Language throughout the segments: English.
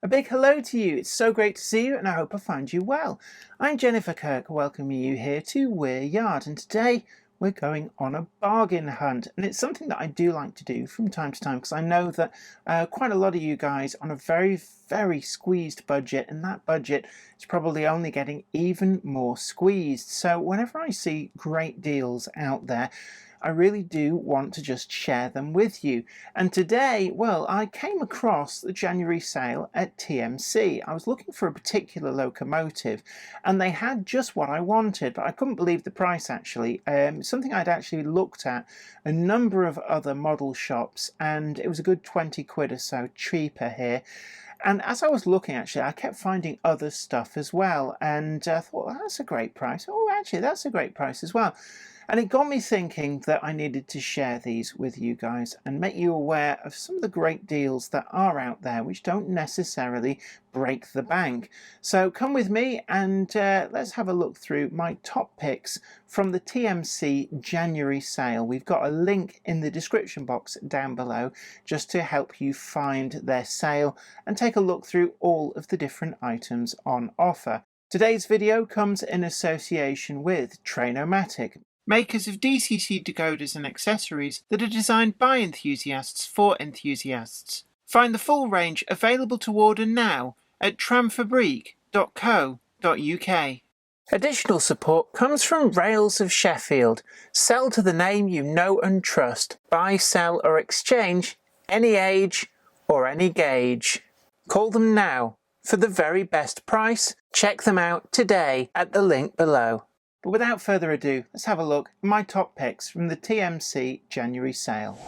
A big hello to you. It's so great to see you and I hope I find you well. I'm Jennifer Kirk, welcoming you here to Weir Yard, and today we're going on a bargain hunt, and it's something that I do like to do from time to time because I know that quite a lot of you guys on a very squeezed budget, and that budget is probably only getting even more squeezed. So whenever I see great deals out there, I really do want to just share them with you. And today, well, I came across the January sale at TMC. I was looking for a particular locomotive and they had just what I wanted, but I couldn't believe the price actually. Something I'd actually looked at a number of other model shops and it was a good 20 quid or so cheaper here. And as I was looking, actually, I kept finding other stuff as well. And I thought, well, that's a great price. Oh, actually, that's a great price as well. And it got me thinking that I needed to share these with you guys and make you aware of some of the great deals that are out there which don't necessarily break the bank. So come with me and let's have a look through my top picks from the TMC January sale. We've got a link in the description box down below just to help you find their sale and take a look through all of the different items on offer. Today's video comes in association with Trainomatic, makers of DCC decoders and accessories that are designed by enthusiasts for enthusiasts. Find the full range available to order now at tramfabrique.co.uk. Additional support comes from Rails of Sheffield. Sell to the name you know and trust. Buy, sell or exchange any age or any gauge. Call them now for the very best price. Check them out today at the link below. But without further ado, let's have a look at my top picks from the TMC January sale.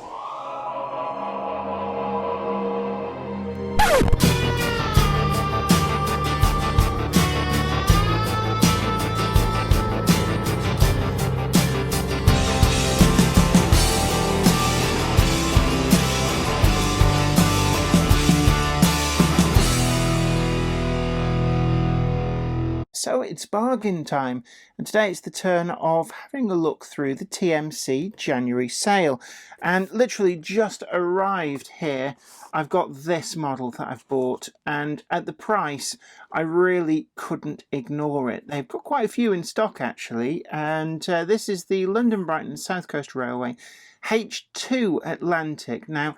So it's bargain time, and today it's the turn of having a look through the TMC January sale. And literally just arrived here, I've got this model that I've bought, and at the price I really couldn't ignore it. They've got quite a few in stock actually, and this is the London Brighton South Coast Railway H2 Atlantic. Now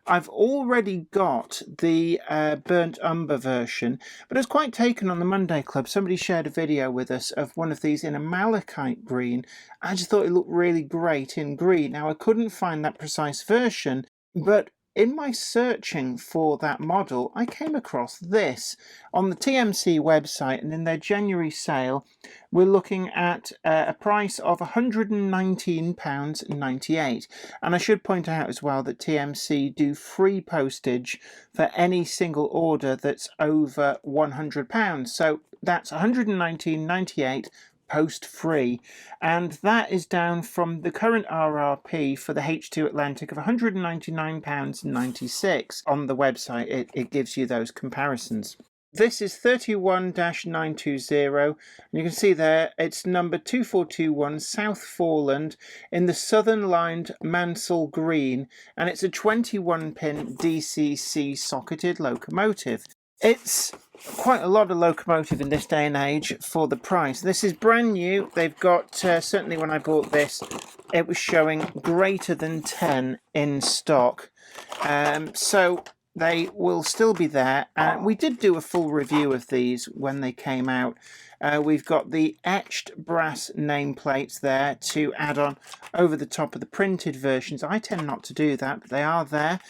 I've already got the burnt umber version, but I was quite taken on the Monday Club. Somebody shared a video with us of one of these in a malachite green. I just thought it looked really great in green. Now I couldn't find that precise version, but in my searching for that model, I came across this on the TMC website, and in their January sale, we're looking at a price of £119.98. And I should point out as well that TMC do free postage for any single order that's over £100. So that's £119.98 post free, and that is down from the current RRP for the H2 Atlantic of £199.96. On the website it gives you those comparisons. This is 31-920, and you can see there it's number 2421 South Foreland in the southern lined Mansell green, and it's a 21-pin DCC socketed locomotive. It's quite a lot of locomotive in this day and age for the price. This is brand new. They've got, certainly when I bought this, it was showing greater than 10 in stock. So they will still be there. We did do a full review of these when they came out. We've got the etched brass nameplates there to add on over the top of the printed versions. I tend not to do that, but they are there.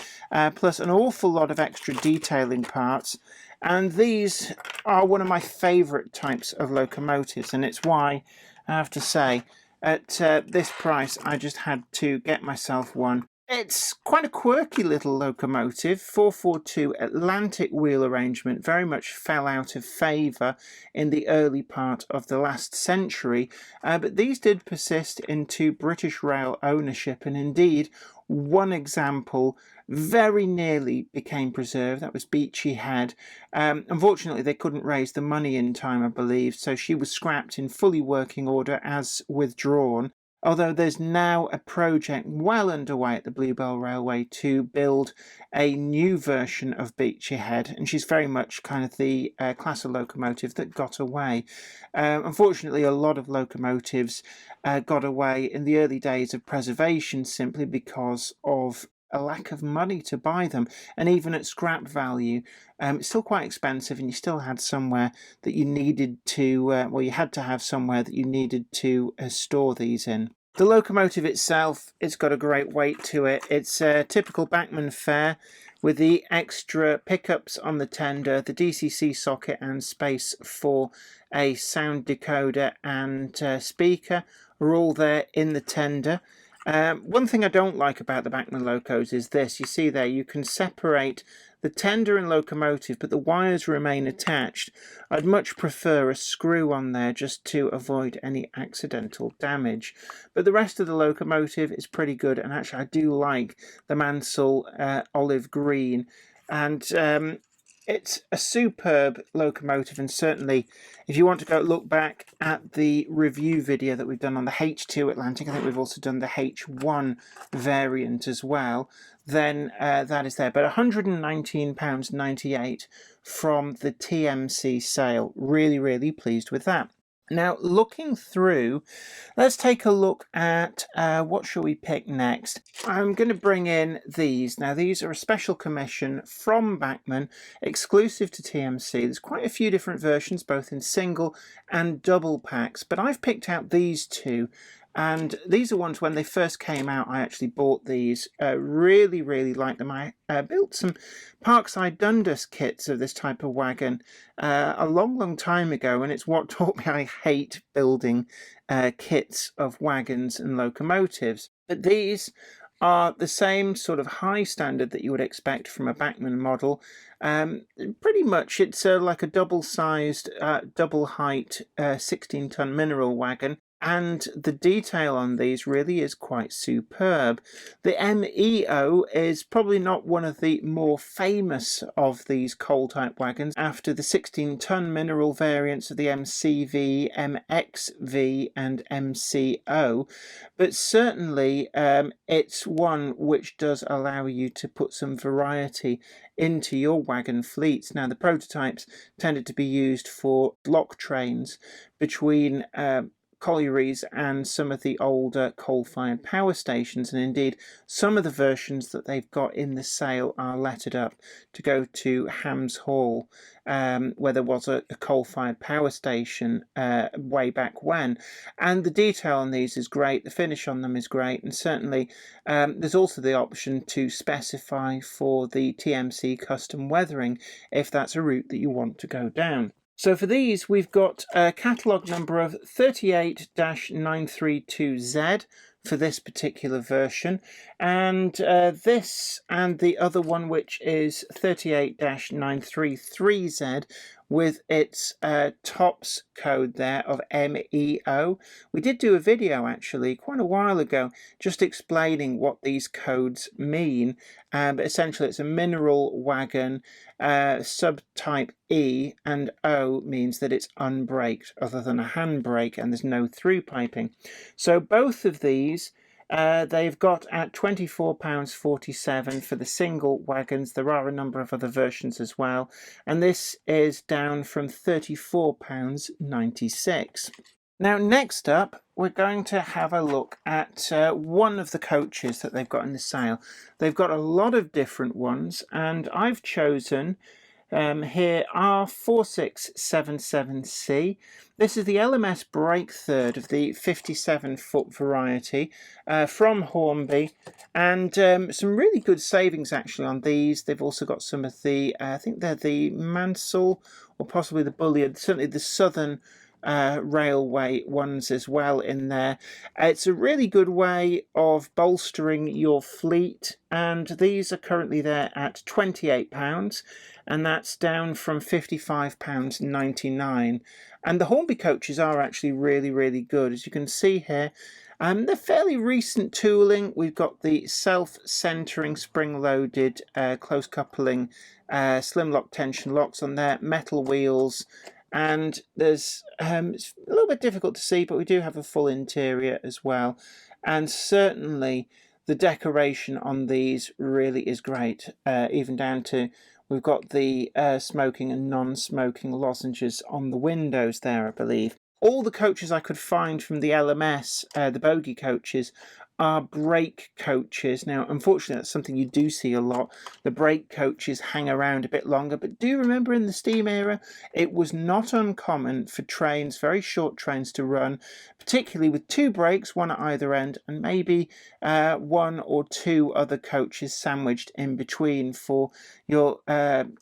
Plus an awful lot of extra detailing parts. And these are one of my favourite types of locomotives, and it's why, I have to say, at this price I just had to get myself one. It's quite a quirky little locomotive, 442 Atlantic wheel arrangement, very much fell out of favour in the early part of the last century, but these did persist into British Rail ownership, and indeed one example very nearly became preserved. That was Beachy Head. Unfortunately they couldn't raise the money in time, I believe, so she was scrapped in fully working order as withdrawn. although there's now a project well underway at the Bluebell Railway to build a new version of Beachy Head, and she's very much kind of the class of locomotive that got away. Unfortunately, a lot of locomotives got away in the early days of preservation simply because of a lack of money to buy them, and even at scrap value, it's still quite expensive, and you still had somewhere that you needed to, well, you had to have somewhere that you needed to store these in. The locomotive itself, it's got a great weight to it. It's a typical Bachmann fare with the extra pickups on the tender, the DCC socket and space for a sound decoder and speaker are all there in the tender. One thing I don't like about the Bachmann locos is this. You see there, you can separate the tender and locomotive, but the wires remain attached. I'd much prefer a screw on there just to avoid any accidental damage. But the rest of the locomotive is pretty good, and actually I do like the Mansell olive green. And it's a superb locomotive, and certainly if you want to go look back at the review video that we've done on the H2 Atlantic, I think we've also done the H1 variant as well, then that is there. But £119.98 from the TMC sale. Really, really pleased with that. Now, looking through, let's take a look at what shall we pick next. I'm going to bring in these. Now, these are a special commission from Bachmann, exclusive to TMC. There's quite a few different versions, both in single and double packs, but I've picked out these two. And these are ones, when they first came out, I actually bought these. Really, really like them. I built some Parkside Dundas kits of this type of wagon a long, long time ago, and it's what taught me I hate building kits of wagons and locomotives. But these are the same sort of high standard that you would expect from a Bachmann model. Pretty much it's like a double-sized, double-height 16-ton mineral wagon. And the detail on these really is quite superb. The MEO is probably not one of the more famous of these coal-type wagons after the 16-ton mineral variants of the MCV, MXV and MCO, but certainly it's one which does allow you to put some variety into your wagon fleets. Now, the prototypes tended to be used for block trains between collieries and some of the older coal-fired power stations, and indeed some of the versions that they've got in the sale are lettered up to go to Hams Hall, where there was a coal-fired power station way back when. And the detail on these is great, the finish on them is great, and certainly there's also the option to specify for the TMC custom weathering if that's a route that you want to go down. So for these, we've got a catalogue number of 38-932Z for this particular version, and this and the other one, which is 38-933Z with its TOPS code there of MEO. We did do a video actually quite a while ago just explaining what these codes mean, but essentially it's a mineral wagon, subtype E, and O means that it's unbraked other than a handbrake and there's no through piping. So both of these they've got at £24.47 for the single wagons. There are a number of other versions as well, and this is down from £34.96. Now, next up, we're going to have a look at one of the coaches that they've got in the sale. They've got a lot of different ones, and I've chosen here R4677C. This is the LMS brake third of the 57-foot variety from Hornby, and some really good savings actually on these. They've also got some of the, I think they're the Mansell or possibly the Bulliard, certainly the Southern railway ones as well in there. It's a really good way of bolstering your fleet, and these are currently there at £28, and that's down from £55.99. And the Hornby coaches are actually really, really good, as you can see here. They're fairly recent tooling. We've got the self-centering spring-loaded close coupling slim lock tension locks on there, metal wheels, and there's it's a little bit difficult to see, but we do have a full interior as well, and certainly the decoration on these really is great, even down to we've got the smoking and non-smoking lozenges on the windows there, I believe. All the coaches I could find from the LMS, the bogie coaches, are brake coaches. Now, unfortunately, that's something you do see a lot. The brake coaches hang around a bit longer, but do remember in the steam era, it was not uncommon for trains, very short trains, to run, particularly with two brakes, one at either end, and maybe one or two other coaches sandwiched in between for your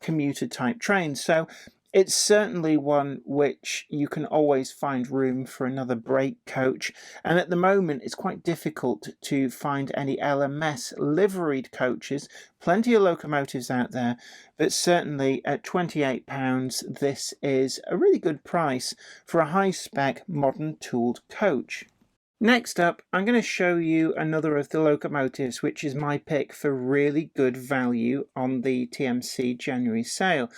commuter type trains. So it's certainly one which you can always find room for another brake coach, and at the moment it's quite difficult to find any LMS liveried coaches. Plenty of locomotives out there, but certainly at £28 this is a really good price for a high-spec modern tooled coach. Next up, I'm going to show you another of the locomotives which is my pick for really good value on the TMC January sale.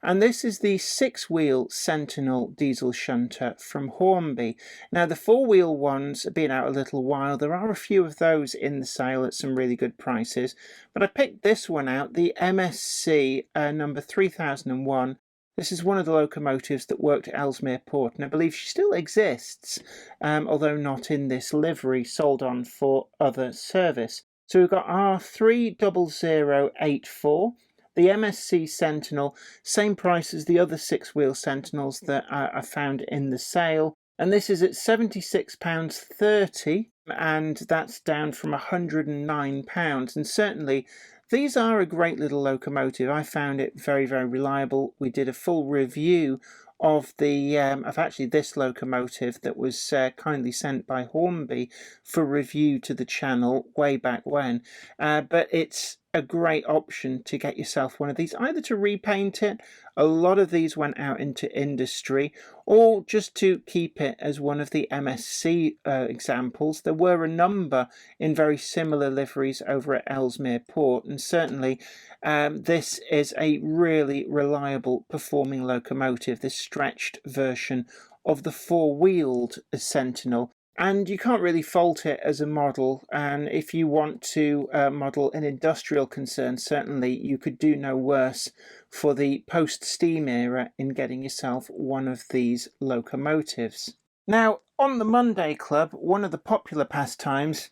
And this is the 6-wheel Sentinel diesel shunter from Hornby. Now, the 4-wheel ones have been out a little while. There are a few of those in the sale at some really good prices. But I picked this one out, the MSC number 3001. This is one of the locomotives that worked at Ellesmere Port, and I believe she still exists, although not in this livery, sold on for other service. So we've got our 30084. The MSC Sentinel, same price as the other 6-wheel Sentinels that I found in the sale. And this is at £76.30, and that's down from £109. And certainly, these are a great little locomotive. I found it very, very reliable. We did a full review of the actually this locomotive that was kindly sent by Hornby for review to the channel way back when. But it's a great option to get yourself one of these, either to repaint it, a lot of these went out into industry, or just to keep it as one of the MSC examples. There were a number in very similar liveries over at Ellesmere Port, and certainly this is a really reliable performing locomotive, this stretched version of the 4-wheeled Sentinel. And you can't really fault it as a model, and if you want to model an industrial concern, certainly you could do no worse for the post-steam era in getting yourself one of these locomotives. Now, on the Monday Club, one of the popular pastimes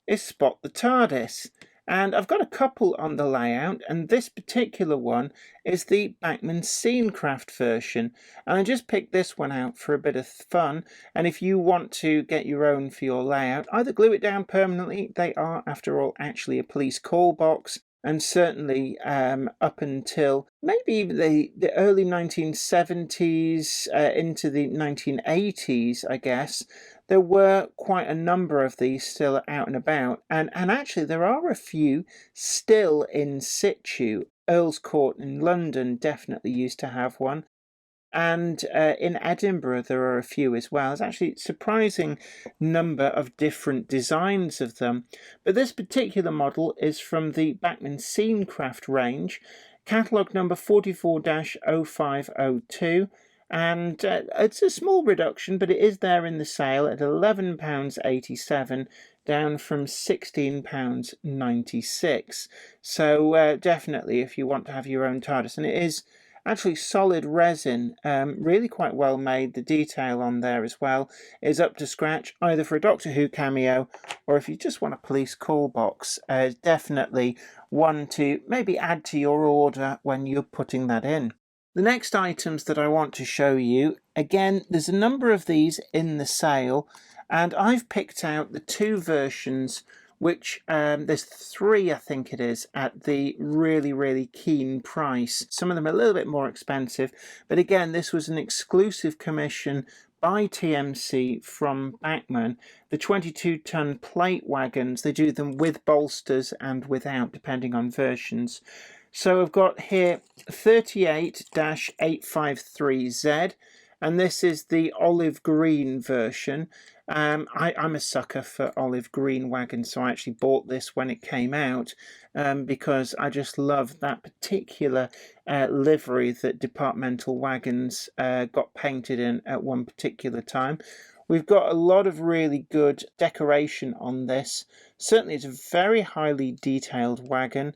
is Spot the TARDIS. And I've got a couple on the layout, and this particular one is the Bachmann Scenecraft version. And I just picked this one out for a bit of fun, and if you want to get your own for your layout, either glue it down permanently. They are, after all, actually a police call box, and certainly up until maybe the early 1970s into the 1980s, I guess, there were quite a number of these still out and about, and actually there are a few still in situ. Earl's Court in London definitely used to have one, and in Edinburgh there are a few as well. There's actually a surprising number of different designs of them, but this particular model is from the Bachmann Scenecraft range, catalogue number 44-0502. And it's a small reduction, but it is there in the sale at £11.87, down from £16.96. So definitely, if you want to have your own TARDIS, and it is actually solid resin, really quite well made. The detail on there as well is up to scratch, either for a Doctor Who cameo or if you just want a police call box. Definitely one to maybe add to your order when you're putting that in. The next items that I want to show you, again, there's a number of these in the sale, and I've picked out the two versions which, there's 3 I think it is, at the really, really keen price. Some of them are a little bit more expensive, but again, this was an exclusive commission by TMC from Bachmann. The 22-ton plate wagons, they do them with bolsters and without, depending on versions. So I've got here 38-853Z, and this is the olive green version. I'm a sucker for olive green wagons, so I actually bought this when it came out because I just love that particular livery that Departmental Wagons got painted in at one particular time. We've got a lot of really good decoration on this. Certainly it's a very highly detailed wagon.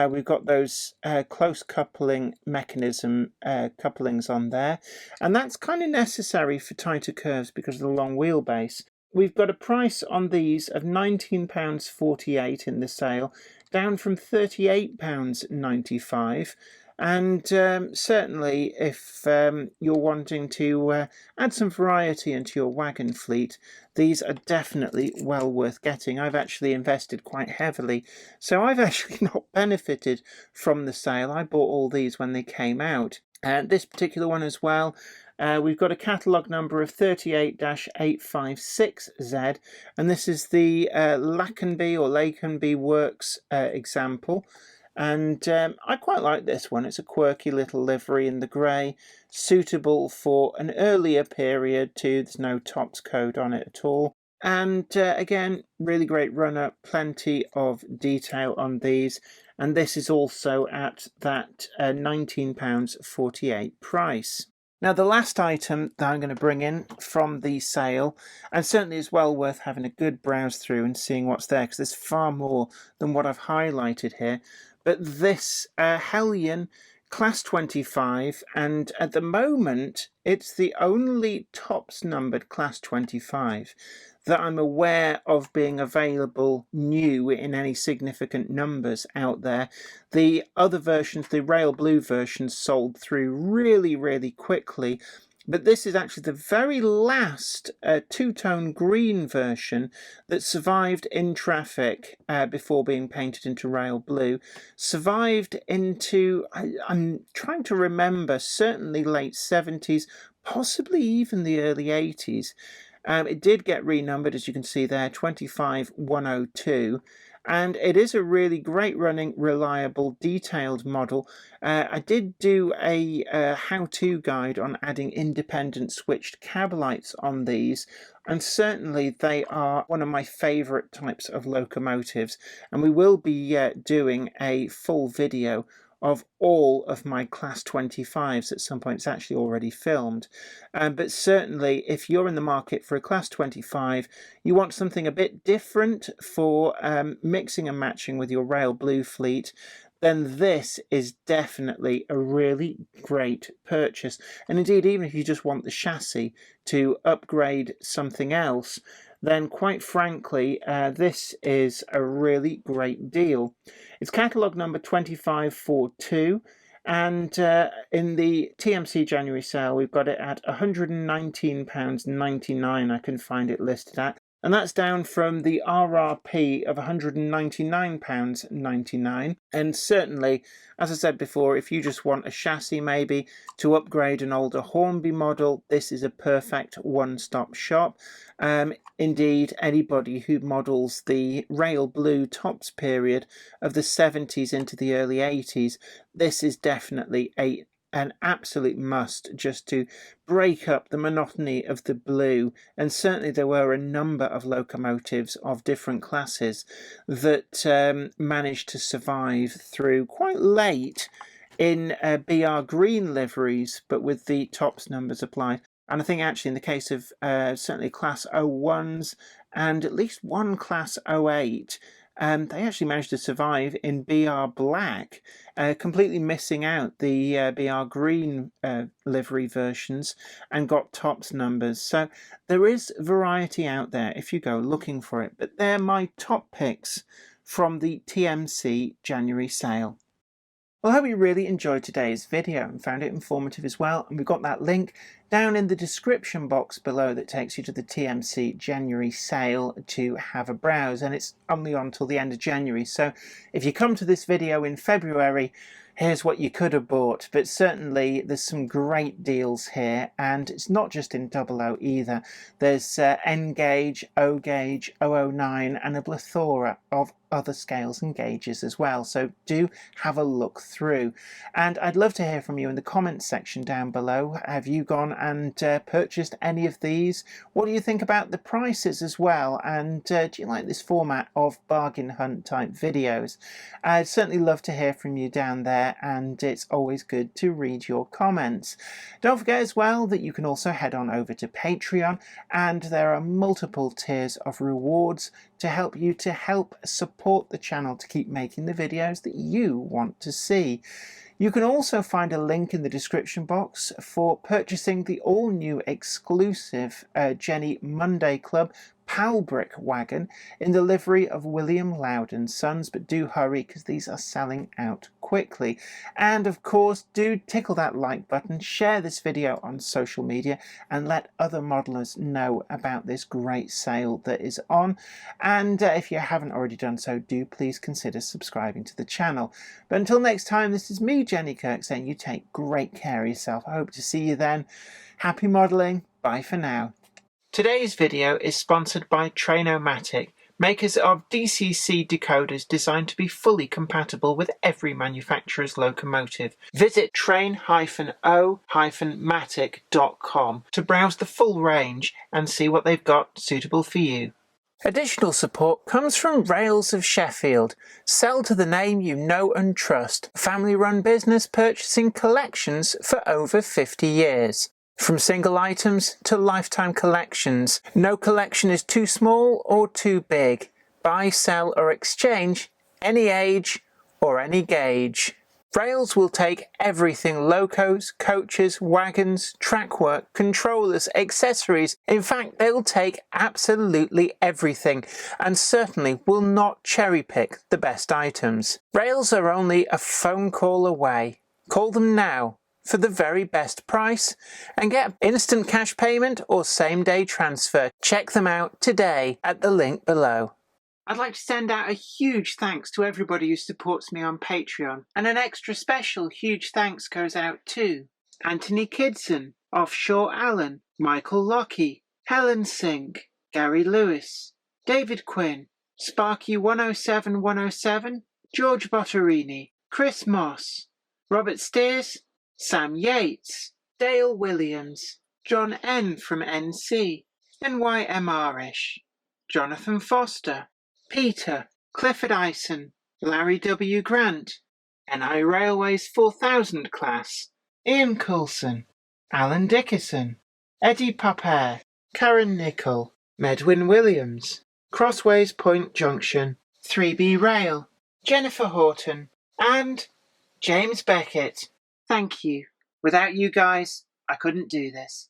We've got those close coupling mechanism couplings on there, and that's kind of necessary for tighter curves because of the long wheelbase. We've got a price on these of £19.48 in the sale, down from £38.95. And certainly if you're wanting to add some variety into your wagon fleet, these are definitely well worth getting. I've actually invested quite heavily, so I've actually not benefited from the sale. I bought all these when they came out. This particular one as well, we've got a catalogue number of 38-856Z, and this is the Lakenby Works example. And I quite like this one. It's a quirky little livery in the grey, suitable for an earlier period too. There's no tops code on it at all. And again, really great run-up, plenty of detail on these. And this is also at that £19.48 price. Now, the last item that I'm going to bring in from the sale, and certainly is well worth having a good browse through and seeing what's there, because there's far more than what I've highlighted here. But this Hellion Class 25, and at the moment it's the only tops numbered Class 25 that I'm aware of being available new in any significant numbers out there. The other versions, the Rail Blue versions, sold through really quickly. But this is actually the very last two-tone green version that survived in traffic before being painted into rail blue. Survived into, I'm trying to remember, certainly late 70s, possibly even the early 80s. It did get renumbered, as you can see there, 25102. And it is a really great running, reliable, detailed model. I did do a how-to guide on adding independent switched cab lights on these, and certainly they are one of my favourite types of locomotives, and we will be doing a full video of all of my Class 25s at some point. It's actually already filmed. But certainly if you're in the market for a Class 25, you want something a bit different for mixing and matching with your Rail Blue fleet, then this is definitely a really great purchase. And indeed, even if you just want the chassis to upgrade something else, then quite frankly, this is a really great deal. It's catalogue number 2542, and in the TMC January sale, we've got it at £119.99. I can find it listed at. And that's down from the RRP of £199.99. And certainly, as I said before, if you just want a chassis maybe to upgrade an older Hornby model, this is a perfect one-stop shop. Indeed, anybody who models the Rail Blue tops period of the 70s into the early 80s, this is definitely an absolute must, just to break up the monotony of the blue. And certainly there were a number of locomotives of different classes that managed to survive through quite late in BR green liveries, but with the tops numbers applied. And I think actually in the case of certainly Class 01s and at least one Class 08, they actually managed to survive in BR black, completely missing out the BR green livery versions, and got tops numbers. So there is variety out there if you go looking for it. But they're my top picks from the TMC January sale. Well, I hope you really enjoyed today's video and found it informative as well. And we've got that link down in the description box below that takes you to the TMC January sale to have a browse. And it's only on till the end of January. So if you come to this video in February, here's what you could have bought. But certainly there's some great deals here. And it's not just in 00 either. There's N gauge, O gauge, 009 and a plethora of other scales and gauges as well, so do have a look through. And I'd love to hear from you in the comments section down below. Have you gone and purchased any of these? What do you think about the prices as well? And do you like this format of bargain hunt type videos? I'd certainly love to hear from you down there, and it's always good to read your comments. Don't forget as well that you can also head on over to Patreon, and there are multiple tiers of rewards to help you to help support the channel to keep making the videos that you want to see. You can also find a link in the description box for purchasing the all-new exclusive Jenny Monday Club Pal Brick wagon in the livery of William Loud and Sons, but do hurry because these are selling out quickly. And of course, do tickle that like button, share this video on social media, and let other modelers know about this great sale that is on. And if you haven't already done so, do please consider subscribing to the channel. But until next time, this is me, Jenny Kirk, saying you take great care of yourself. I hope to see you then. Happy modelling. Bye for now. Today's video is sponsored by Train-O-Matic, makers of DCC decoders designed to be fully compatible with every manufacturer's locomotive. Visit train-o-matic.com to browse the full range and see what they've got suitable for you. Additional support comes from Rails of Sheffield. Sell to the name you know and trust. Family-run business purchasing collections for over 50 years. From single items to lifetime collections, no collection is too small or too big. Buy, sell or exchange, any age or any gauge. Rails will take everything: locos, coaches, wagons, track work, controllers, accessories. In fact, they'll take absolutely everything and certainly will not cherry pick the best items. Rails are only a phone call away. Call them now for the very best price and get instant cash payment or same-day transfer. Check them out today at the link below. I'd like to send out a huge thanks to everybody who supports me on Patreon, and an extra special huge thanks goes out to Anthony Kidson, Offshore Allen, Michael Lockie, Helen Sink, Gary Lewis, David Quinn, Sparky107107, George Botterini, Chris Moss, Robert Steers, Sam Yates, Dale Williams, John N from NC, NYMRish, Jonathan Foster, Peter, Clifford Ison, Larry W. Grant, NI Railways 4000 class, Ian Coulson, Alan Dickerson, Eddie Popper, Karen Nichol, Medwin Williams, Crossways Point Junction, 3B Rail, Jennifer Horton, and James Beckett. Thank you. Without you guys, I couldn't do this.